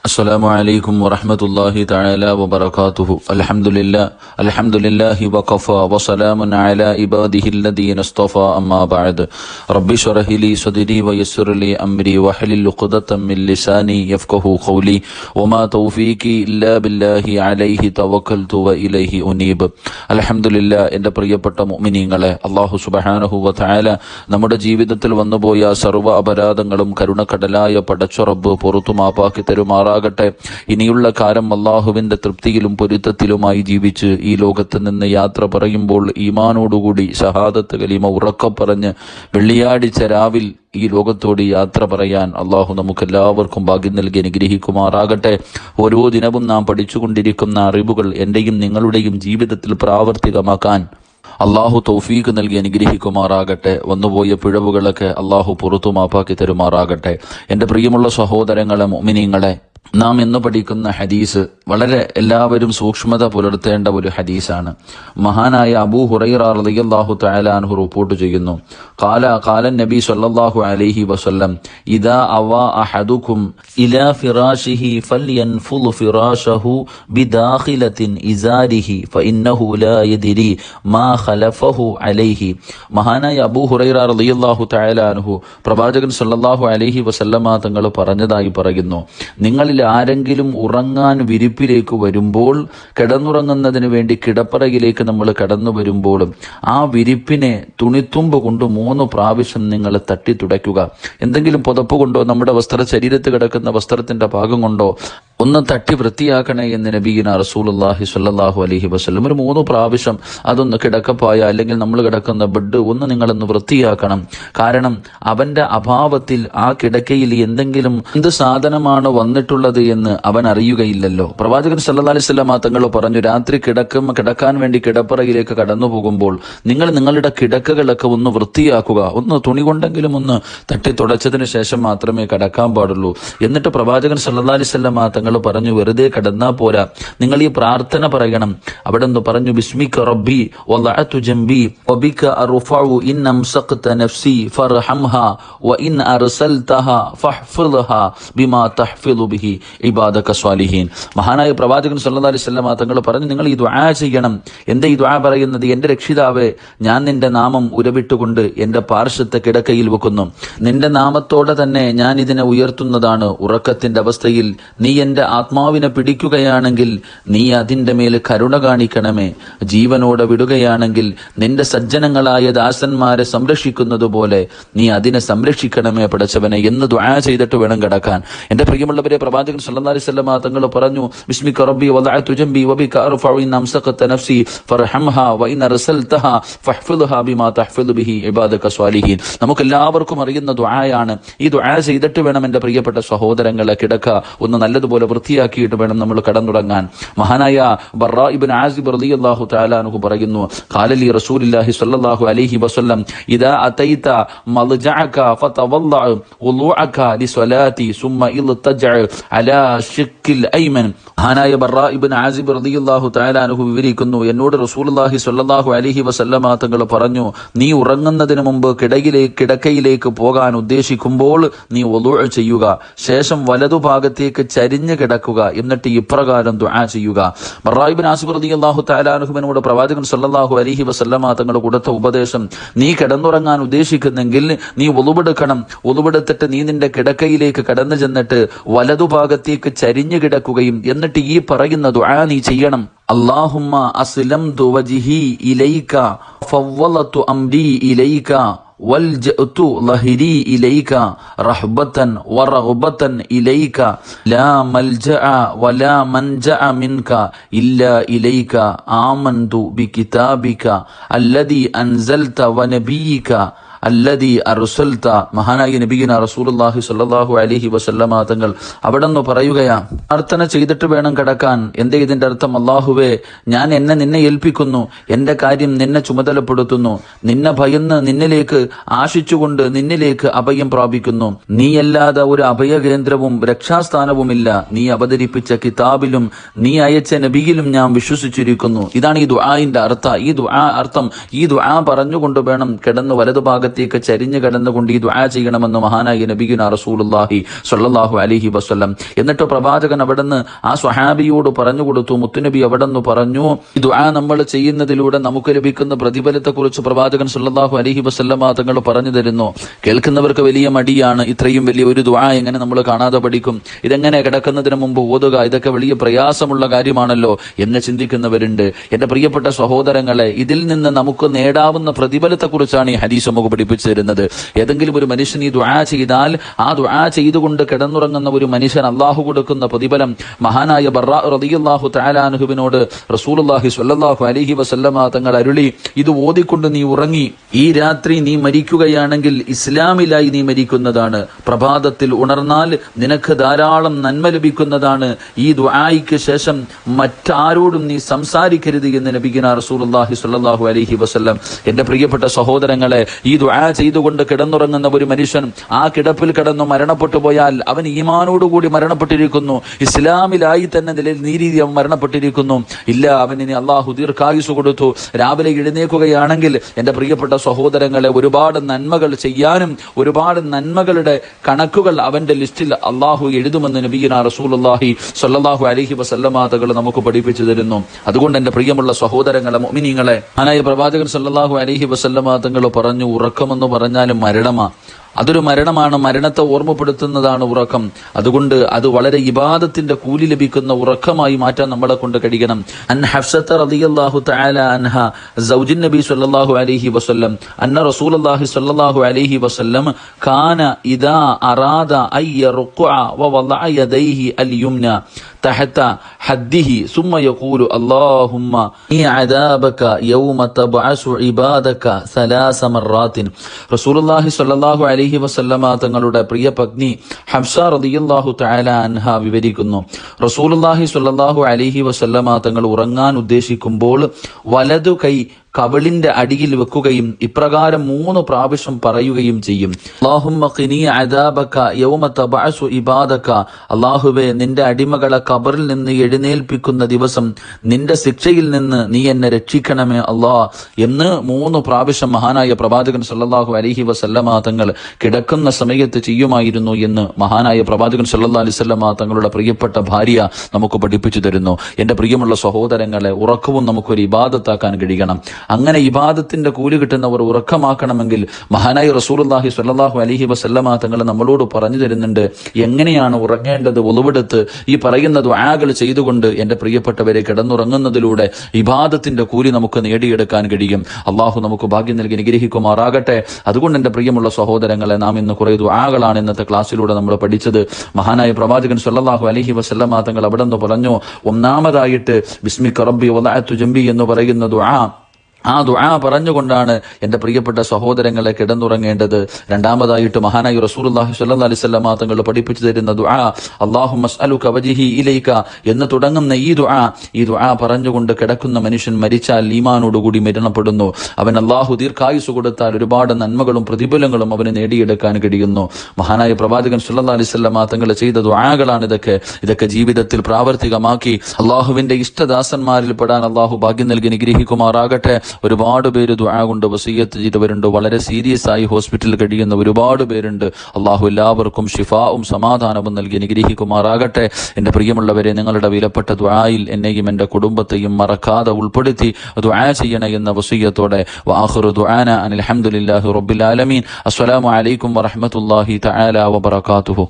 السلام عليكم ورحمة الله تعالى وبركاته. الحمد لله وكفى وسلام على عباده الذين اصطفى أما بعد. رب اشرح لي صدري ويسر لي أمري واحلل عقدة من لساني يفقهوا قولي وما توفيقي إلا بالله عليه توكلت وإليه أنيب. الحمد لله. എൻ്റെ പ്രിയപ്പെട്ട മുഅ്മിനീങ്ങളെ, അല്ലാഹു സുബ്ഹാനഹു വ തആല നമ്മുടെ ജീവിതത്തിൽ വന്നുപോയ സർവ്വ അപരാധങ്ങളും കരുണക്കടലായ പടച്ച റബ്ബ് പുറത്തു മാപ്പാക്കി തരുമാറാകട്ടെ. ഇനിയുള്ള കാലം അള്ളാഹുവിന്റെ തൃപ്തിയിലും പൊരുത്തത്തിലുമായി ജീവിച്ച് ഈ ലോകത്ത് നിന്ന് യാത്ര പറയുമ്പോൾ ഈമാനോടുകൂടി ഷഹാദത്ത് കലിമ ഉറക്കം പറഞ്ഞ് വെള്ളിയാഴ്ച രാവിൽ ഈ ലോകത്തോട് യാത്ര പറയാൻ അള്ളാഹു നമുക്കെല്ലാവർക്കും ഭാഗ്യം നൽകി അനുഗ്രഹിക്കുമാറാകട്ടെ. ഓരോ ദിനവും നാം പഠിച്ചുകൊണ്ടിരിക്കുന്ന അറിവുകൾ എന്റെയും നിങ്ങളുടെയും ജീവിതത്തിൽ പ്രാവർത്തികമാക്കാൻ അള്ളാഹു തൗഫീഖ് നൽകി അനുഗ്രഹിക്കുമാറാകട്ടെ. വന്നുപോയ പിഴവുകളൊക്കെ അള്ളാഹു പുറത്തു മാപ്പാക്കി തരുമാറാകട്ടെ. എൻ്റെ പ്രിയമുള്ള സഹോദരങ്ങളെ, മുഅ്മിനീങ്ങളെ, നാം ഇന്ന് പഠിക്കുന്ന ഹദീസ് വളരെ എല്ലാവരും സൂക്ഷ്മത പുലർത്തേണ്ട ഒരു ഹദീസാണ്. മഹാനായ അബൂ ഹുറൈറ റളിയല്ലാഹു തആല അൻഹു റിപ്പോർട്ട് ചെയ്യുന്നു, ഖാല നബി സല്ലല്ലാഹു അലൈഹി വസല്ലം ഇദാ അവ അഹദുക്കും ഇലാ ഫിറാശിഹി ഫൽയൻഫുൽ ഫിറാശഹു ബിദാഖിലത്തിൻ ഇസാരിഹി ഫഇന്നഹു ലാ യദ്രി മാ ഖലഫഹു അലൈഹി. മഹാനായ അബൂ ഹുറൈറ റളിയല്ലാഹു തആല അൻഹു പ്രവാചകൻ സല്ലല്ലാഹു അലൈഹി വസല്ലമ തങ്ങൾ പറഞ്ഞതായി പറയുന്നു, നിങ്ങളിൽ ആരെങ്കിലും ഉറങ്ങാൻ വിരിപ്പിലേക്ക് വരുമ്പോൾ, കിടന്നുറങ്ങുന്നതിന് വേണ്ടി കിടപ്പറയിലേക്ക് നമ്മൾ കടന്നു വരുമ്പോൾ ആ വിരിപ്പിനെ തുണിത്തുമ്പ് കൊണ്ട് 3 പ്രാവശ്യം നിങ്ങൾ തട്ടി തുടയ്ക്കുക. എന്തെങ്കിലും പുതപ്പ് കൊണ്ടോ നമ്മുടെ ശരീരത്ത് കിടക്കുന്ന വസ്ത്രത്തിന്റെ ഭാഗം കൊണ്ടോ ഒന്ന് തട്ടി വൃത്തിയാക്കണേ എന്ന് നബിയിന റസൂലുള്ളാഹി സ്വല്ലല്ലാഹു അലൈഹി വസല്ലം ഒരു 3 പ്രാവശ്യം അതൊന്ന് കിടക്കപ്പായ അല്ലെങ്കിൽ നമ്മൾ കിടക്കുന്ന ബെഡ് ഒന്ന് നിങ്ങളൊന്ന് വൃത്തിയാക്കണം. കാരണം അവന്റെ അഭാവത്തിൽ ആ കിടക്കയിൽ എന്ത് സാധനമാണ് വന്നിട്ടുള്ളത് എന്ന് അവൻ അറിയുകയില്ലല്ലോ. പ്രവാചകൻ സല്ലല്ലാഹു അലൈഹി വസല്ലം തങ്ങൾ പറഞ്ഞു, രാത്രി കിടക്കാൻ വേണ്ടി കിടപ്പറയിലേക്ക് കടന്നു പോകുമ്പോൾ നിങ്ങൾ നിങ്ങളുടെ കിടക്കകളൊക്കെ ഒന്ന് വൃത്തിയാക്കുക. ഒന്ന് തുണി കൊണ്ടെങ്കിലും ഒന്ന് തട്ടി തുടച്ചതിന് ശേഷം മാത്രമേ കിടക്കാൻ പാടുള്ളൂ. എന്നിട്ട് പ്രവാചകൻ സല്ലല്ലാഹു അലൈഹി വസല്ലം തങ്ങൾ പറഞ്ഞു, വെറുതെ കിടന്നാ പോരാ, നിങ്ങൾ ഈ പ്രാർത്ഥന പറയണം. അവിടെ നിന്ന് പറഞ്ഞു, ബിസ്മിക റബ്ബി വളഅതു ജംബി വബിക അർഫഉ ഇൻ അംസഖത നഫ്സി ഫർഹംഹാ വഇൻ അർസൽതഹാ ഫഹ്ഫിദ്ഹാ ബിമാ തഹ്ഫിദു ബിഹി ഇബാദക സ്വാലിഹീൻ. മഹാനായ പ്രവാചകൻ സല്ലല്ലാഹു അലൈഹി വസല്ലം തങ്ങൾ പറഞ്ഞു, നിങ്ങൾ ഈ ദുആ ചെയ്യണം. എന്താ ഈ ദുആ പറയുന്നത്? എന്റെ രക്ഷിതാവേ, ഞാൻ നിന്റെ നാമം ഉരവിട്ടുകൊണ്ട് എന്റെ പാർശ്വത്തെ കിടക്കയിൽ വെക്കുന്നു. നിന്റെ നാമത്തോടെ തന്നെ ഞാൻ ഇതിനെ ഉയർത്തുന്നതാണ്. ഉറക്കത്തിന്റെ അവസ്ഥയിൽ നീ എന്റെ ആത്മാവിനെ പിടിക്കുകയാണെങ്കിൽ നീ അതിന്റെ മേൽ കരുണ കാണിക്കണമേ. ജീവനോടെ വിടുകയാണെങ്കിൽ നിന്റെ സജ്ജനങ്ങളായ ദാസന്മാരെ സംരക്ഷിക്കുന്നത് പോലെ നീ അതിനെ സംരക്ഷിക്കണമേ പടച്ചവനെ എന്ന് ദുആ ചെയ്തിട്ട് വേണം കിടക്കാൻ. എന്റെ പ്രിയമുള്ളവരെ, പ്രവാചകൻ സല്ലല്ലാഹു അലൈഹി വസല്ലം തങ്ങൾ പറഞ്ഞു, ബിസ്മിക റബ്ബി വളഅതു ജംബി വബിക അർഫഉ ഇൻ അംസഖത നഫ്സി ഫർഹംഹാ വഇൻ അർസൽതഹാ ഫഹ്ഫിദ്ഹാ ബിമാ തഹ്ഫിദു ബിഹി ഇബാദക സ്വാലിഹീൻ. നമുക്ക് എല്ലാവർക്കും അറിയുന്ന ദുആയാണ്. ഈ ദുആ ചെയ്തിട്ട് വേണം എൻ്റെ പ്രിയപ്പെട്ട സഹോദരങ്ങളെ കിടക്ക ഒന്ന് നല്ലതുപോലെ വൃത്തിയാക്കിയിട്ട് വേണം നമ്മൾ കടന്നുറങ്ങാൻ. മഹാനായ ബർറാ ഇബ്നു ആസിബ് റളിയല്ലാഹു തആല അൻഹു പറയുന്നു, ഖാല ലി റസൂലുള്ളാഹി സ്വല്ലല്ലാഹു അലൈഹി വസല്ലം ഇദാ അതൈത മൽജഅക ഫതവല്ലഅ വുളുഅക ലിസ്വലാത്തി സുമ്മ ഇൽതജഅ അലാ ശിക്കിൽ ഐമൻ. മഹാനായ ബർറാ ഇബ്നു ആസിബ് റളിയല്ലാഹു തആല അൻഹു വിവരിക്കുന്നു, എന്നോട് റസൂലുള്ളാഹി സ്വല്ലല്ലാഹു അലൈഹി വസല്ലമ തങ്ങൾ പറഞ്ഞു, നീ ഉറങ്ങുന്നതിന് മുമ്പ് കിടക്കയിലേക്ക് പോകാൻ ഉദ്ദേശിക്കുമ്പോൾ നീ വുളു ചെയ്യുക. ശേഷം വലതുഭാഗത്തേക്ക് ചരിഞ്ഞ് കിടക്കുക. എന്നിട്ട് ഇപ്രകാരം ദുആ ചെയ്യുക. ബർറാ ഇബ്നു ആസിബ് റളിയല്ലാഹു തആല അൻഹുവിനോട് പ്രവാചകൻ സല്ലല്ലാഹു അലൈഹി വസല്ലമ തങ്ങൾ കൊടുത്ത ഉപദേശം, നീ കിടന്നുറങ്ങാൻ ഉദ്ദേശിക്കുന്നെങ്കിൽ നീ വുളുവെടുക്കണം. വുളുവെടുത്തിട്ട് നീ നിന്റെ കിടക്കയിലേക്ക് കടന്നു ചെന്നിട്ട് വലതുഭാഗത്തേക്ക് ചരിഞ്ഞു കിടക്കുകയും എന്നിട്ട് ഈ പറയുന്ന ദുആ നീ ചെയ്യണം. അല്ലാഹുമ്മ അസ്ലംതു വജ്ഹി ഇലൈക ഫവ്വലതു അംരി ഇലൈക വൽജഅതു ലഹരി ഇലൈക റഹ്ബതൻ വറഗ്ബതൻ ഇലൈക ലാ മൽജഅ വലാ മൻജഅ മിൻക ഇല്ലാ ഇലൈക ആമൻതു ബികിതാബിക അല്ലദീ അൻസൽത വനബിയിക അല്ലദീ അർസൽത. മഹാനായ നബിയിന റസൂലുള്ളാഹി സ്വല്ലല്ലാഹു അലൈഹി വസല്ലമ തങ്ങൾ അവിടെ നിന്ന് പറയുകയാ, പ്രാർത്ഥന ചെയ്തിട്ട് വേണം കിടക്കാൻ. എന്തേ ഇതിന്റെ അർത്ഥം? അല്ലാഹുവേ, ഞാൻ നിന്നെ ഏൽപ്പിക്കുന്നു, എന്റെ കാര്യം നിന്നെ ചുമതലപ്പെടുത്തുന്നു, നിന്നെ ഭയന്ന് നിന്നിലേക്ക് ആശിച്ചുകൊണ്ട് നിന്നിലേക്ക് അഭയം പ്രാപിക്കുന്നു. നീയല്ലാതെ ഒരു അഭയകേന്ദ്രവും രക്ഷാസ്ഥാനവുമില്ല. നീ അവതരിപ്പിച്ച കിതാബിലും നീ അയച്ച നബിയിലും ഞാൻ വിശ്വസിച്ചിരിക്കുന്നു. ഇതാണ് ഈ ദുആഇന്റെ അർത്ഥം. ഈ ദുആ പറഞ്ഞുകൊണ്ട് വേണം കിടന്ന് വലതുഭാഗത്ത് ഭാഗത്തേക്ക് ചരിഞ്ഞു കിടന്നുകൊണ്ട് ഈ ദുആ ചെയ്യണമെന്ന് മഹാനായ നബിയുനാ റസൂലുള്ളാഹി സ്വല്ലല്ലാഹു അലൈഹി വസല്ലം. എന്നിട്ട് പ്രവാചകൻ അവിടുന്ന് ആ സ്വഹാബിയോട് പറഞ്ഞു കൊടുത്തു. മുത്തുനബി അവിടുന്ന് പറഞ്ഞു, ഈ ദുആ നമ്മൾ ചെയ്യുന്നതിലൂടെ നമുക്ക് ലഭിക്കുന്ന പ്രതിഫലത്തെക്കുറിച്ച് പ്രവാചകൻ സ്വല്ലല്ലാഹു അലൈഹി വസല്ലമ തങ്ങൾ പറഞ്ഞു തരുന്നു. കേൾക്കുന്നവർക്ക് വലിയ മടിയാണ്, ഇത്രയും വലിയ ഒരു ദുആ എങ്ങനെ നമ്മൾ കാണാതെ പഠിക്കും, ഇതെങ്ങനെ കിടക്കുന്നതിന് മുമ്പ് ഓതുക, ഇതൊക്കെ വലിയ പ്രയാസമുള്ള കാര്യമാണല്ലോ എന്ന് ചിന്തിക്കുന്നവരുണ്ട്. എന്റെ പ്രിയപ്പെട്ട സഹോദരങ്ങളെ, ഇതിൽ നിന്ന് നമുക്ക് നേടാവുന്ന പ്രതിഫലത്തെക്കുറിച്ചാണ് ഈ ഹദീസ് നമുക്ക് പഠിപ്പിച്ചു തരുന്നത്. ഏതെങ്കിലും ഒരു മനുഷ്യൻ ഈ ദുആ ചെയ്താൽ ആ ദുആ ചെയ്തുകൊണ്ട് കിടന്നുറങ്ങുന്ന ഒരു മനുഷ്യൻ അള്ളാഹു കൊടുക്കുന്ന പ്രതിഫലം മഹാനായ ബർറാ റളിയല്ലാഹു തആല അൻഹുവിനോട് റസൂലുള്ളാഹി സ്വല്ലല്ലാഹു അലൈഹി വസല്ലമ തങ്ങൾ അരുളി, ഇത് ഓതിക്കൊണ്ട് നീ ഉറങ്ങി ഈ രാത്രി നീ മരിക്കുകയാണെങ്കിൽ ഇസ്ലാമിലായി നീ മരിക്കുന്നതാണ്. പ്രഭാതത്തിൽ ഉണർന്നാൽ നിനക്ക് ധാരാളം നന്മ ലഭിക്കുന്നതാണ്. ഈ ദുആയ്ക്ക് ശേഷം മറ്റാരോടും നീ സംസാരിക്കരുത് എന്ന് നബിയുനാ റസൂലുള്ളാഹി സ്വല്ലല്ലാഹു അലൈഹി വസല്ലം. എന്റെ പ്രിയപ്പെട്ട സഹോദരങ്ങളെ, ഈ ദുആ ചെയ്തുകൊണ്ട് കിടന്നുറങ്ങുന്ന ഒരു മനുഷ്യൻ ആ കിടപ്പിൽ കിടന്നു മരണപ്പെട്ടു പോയാൽ അവൻ ഈമാനോടുകൂടി മരണപ്പെട്ടിരിക്കുന്നു, ഇസ്ലാമിലായി തന്നെ നീരീതി അവൻ മരണപ്പെട്ടിരിക്കുന്നു. ഇല്ല, അവനിനി അള്ളാഹു ദീർഘായുസ് കൊടുത്തു. രാവിലെ എഴുന്നേൽക്കുകയാണെങ്കിൽ എന്റെ പ്രിയപ്പെട്ട സഹോദരങ്ങളെ, ഒരുപാട് നന്മകൾ ചെയ്യാനും ഒരുപാട് നന്മകളുടെ കണക്കുകൾ അവന്റെ ലിസ്റ്റിൽ അള്ളാഹു എഴുതുമെന്ന് നബിയുനാ റസൂലുള്ളാഹി സ്വല്ലല്ലാഹു അലൈഹി വസല്ലമ തങ്ങൾ നമുക്ക് പഠിപ്പിച്ചു തരുന്നു. അതുകൊണ്ട് എന്റെ പ്രിയമുള്ള സഹോദരങ്ങളെ, മുഅ്മിനീങ്ങളെ, ആനായ പ്രവാചകൻ സ്വല്ലല്ലാഹു അലൈഹി വസല്ലമ തങ്ങൾ പറഞ്ഞു, ഉറക്കമെന്ന് പറഞ്ഞാൽ മരണമാ. അതൊരു മരണമാണ്, മരണത്തെ ഓർമ്മപ്പെടുത്തുന്നതാണ് ഉറക്കം. അതുകൊണ്ട് അത് വളരെ ഇബാദത്തിന്റെ കൂലി ലഭിക്കുന്ന ഉറക്കമായി മാറ്റാൻ നമ്മളെ കൊണ്ട് കഴിയണം. അൻ ഹഫ്സത റളിയല്ലാഹു തആല അൻഹ സൗജുൻ നബി സ്വല്ലല്ലാഹു അലൈഹി വസല്ലം അന്ന റസൂലുള്ളാഹി സ്വല്ലല്ലാഹു അലൈഹി വസല്ലം കാന ഇദാ അറാദ അൻ യർഖഅ വവളഅ യദൈഹി അൽ യുംന തഹത ഹദ്ദിഹി ثم يقول اللهم إني عذابك يوم تبعث عبادك ثلاث مرات. റസൂലുള്ളാഹി സ്വല്ലല്ലാഹു അലൈഹി വസല്ലമ തങ്ങളുടെ പ്രിയ പത്നി ഹഫ്സ റളിയല്ലാഹു തആല അൻഹ വിവരിക്കുന്നു, റസൂലുള്ളാഹി സ്വല്ലല്ലാഹു അലൈഹി വസല്ലമ തങ്ങൾ ഉറങ്ങാൻ ഉദ്ദേശിക്കുമ്പോൾ വലതു കൈ കവിളിന്റെ അടിയിൽ വെക്കുകയും ഇപ്രകാരം 3 പ്രാവശ്യം പറയുകയും ചെയ്യും. അല്ലാഹുമ്മ ഖിനി അദാബക യൗമ തബഅസു ഇബാദക. അല്ലാഹുവേ, നിന്റെ അടിമകളെ ഖബറിൽ നിന്ന് എഴുന്നേൽപ്പിക്കുന്ന ദിവസം നിന്റെ ശിക്ഷയിൽ നിന്ന് നീ എന്നെ രക്ഷിക്കണമേ അല്ലാഹ് എന്ന് 3 പ്രാവശ്യം മഹാനായ പ്രവാചകൻ സല്ലല്ലാഹു അലൈഹി വസല്ലമ തങ്ങൾ കിടക്കുന്ന സമയത്ത് ചെയ്യുമായിരുന്നു എന്ന് മഹാനായ പ്രവാചകൻ സല്ലല്ലാഹു അലൈഹി വസല്ലമ തങ്ങളുടെ പ്രിയപ്പെട്ട ഭാര്യ നമുക്ക് പഠിപ്പിച്ചു തരുന്നു. എന്റെ പ്രിയമുള്ള സഹോദരങ്ങളെ, ഉറക്കവും നമുക്കൊരു ഇബാദത്താക്കാൻ കഴിയണം. അങ്ങനെ ഇബാദത്തിന്റെ കൂലി കിട്ടുന്നവർ ഉറക്കമാക്കണമെങ്കിൽ മഹാനായ റസൂലുള്ളാഹി സ്വല്ലല്ലാഹു അലൈഹി വസല്ലമ തങ്ങൾ നമ്മളോട് പറഞ്ഞു തരുന്നുണ്ട് എങ്ങനെയാണ് ഉറങ്ങേണ്ടത്. ഒളിവെടുത്ത് ഈ പറയുന്ന ദുആകൾ ചെയ്തുകൊണ്ട് എന്റെ പ്രിയപ്പെട്ടവരെ കിടന്നുറങ്ങുന്നതിലൂടെ ഇബാദത്തിന്റെ കൂലി നമുക്ക് നേടിയെടുക്കാൻ കഴിയും. അള്ളാഹു നമുക്ക് ഭാഗ്യം നൽകി അനുഗ്രഹിക്കുമാറാകട്ടെ. അതുകൊണ്ട് എന്റെ പ്രിയമുള്ള സഹോദരങ്ങളെ, നാം ഇന്ന് കുറെ ദുആകളാണ് ഇന്നത്തെ ക്ലാസ്സിലൂടെ നമ്മൾ പഠിച്ചത്. മഹാനായ പ്രവാചകൻ സ്വല്ലല്ലാഹു അലൈഹി വസല്ലമ തങ്ങൾ അവിടെ നിന്ന് പറഞ്ഞു, ഒന്നാമതായിട്ട് ബിസ്മിക റബ്ബി വദഅതു ജംബി എന്ന് പറയുന്ന ദുആ, ആ ദുആ പറഞ്ഞുകൊണ്ടാണ് എന്റെ പ്രിയപ്പെട്ട സഹോദരങ്ങളെ കിടന്നുറങ്ങേണ്ടത്. രണ്ടാമതായിട്ട് മഹാനായ റസൂലുള്ളാഹി സ്വല്ലല്ലാഹു അലൈഹി വസല്ലമ തങ്ങൾ പഠിപ്പിച്ചു തരുന്ന ദുആ അല്ലാഹുമ്മ അസ്അലുക വജ്ഹി ഇലൈക എന്ന് തുടങ്ങുന്ന ഈ ദുആ പറഞ്ഞുകൊണ്ട് കിടക്കുന്ന മനുഷ്യൻ മരിച്ചാൽ ഈമാനോടുകൂടി മരണപ്പെടുന്നു. അവൻ അല്ലാഹു ദീർഘായുസ് കൊടുത്താൽ ഒരുപാട് നന്മകളും പ്രതിഫലങ്ങളും അവന് നേടിയെടുക്കാൻ കഴിയുന്നു. മഹാനായ പ്രവാചകൻ സ്വല്ലല്ലാഹു അലൈഹി വസല്ലമ തങ്ങൾ ചെയ്ത ദുആകളാണ് ഇതൊക്കെ ജീവിതത്തിൽ പ്രാവർത്തികമാക്കി അല്ലാഹുവിന്റെ ഇഷ്ടദാസന്മാരിൽ പെടാൻ അല്ലാഹു ഭാഗ്യം നൽകി അനുഗ്രഹിക്കുമാറാകട്ടെ. ഒരുപാട് പേര് ദുആ കൊണ്ട് വസിയ്യത്ത് ചെയ്തവരുണ്ട്. വളരെ സീരിയസ് ആയി ഹോസ്പിറ്റലിൽ കഴിയുന്ന ഒരുപാട് പേരുണ്ട്. അള്ളാഹു എല്ലാവർക്കും ഷിഫാവും സമാധാനവും നൽകി അനുഗ്രഹിക്കുമാറാകട്ടെ. എന്റെ പ്രിയമുള്ളവരെ, നിങ്ങളുടെ വിലപ്പെട്ട ദുആയിൽ എന്നെയും എന്റെ കുടുംബത്തെയും മറക്കാതെ ഉൾപ്പെടുത്തി ദുആ ചെയ്യണേ എന്ന വസിയ്യത്തോടെ വആഖിറു ദുആന അനിൽ ഹംദുലില്ലാഹി റബ്ബിൽ ആലമീൻ. അസ്സലാമു അലൈക്കും വറഹ്മത്തുള്ളാഹി തആല വബറകാതുഹു.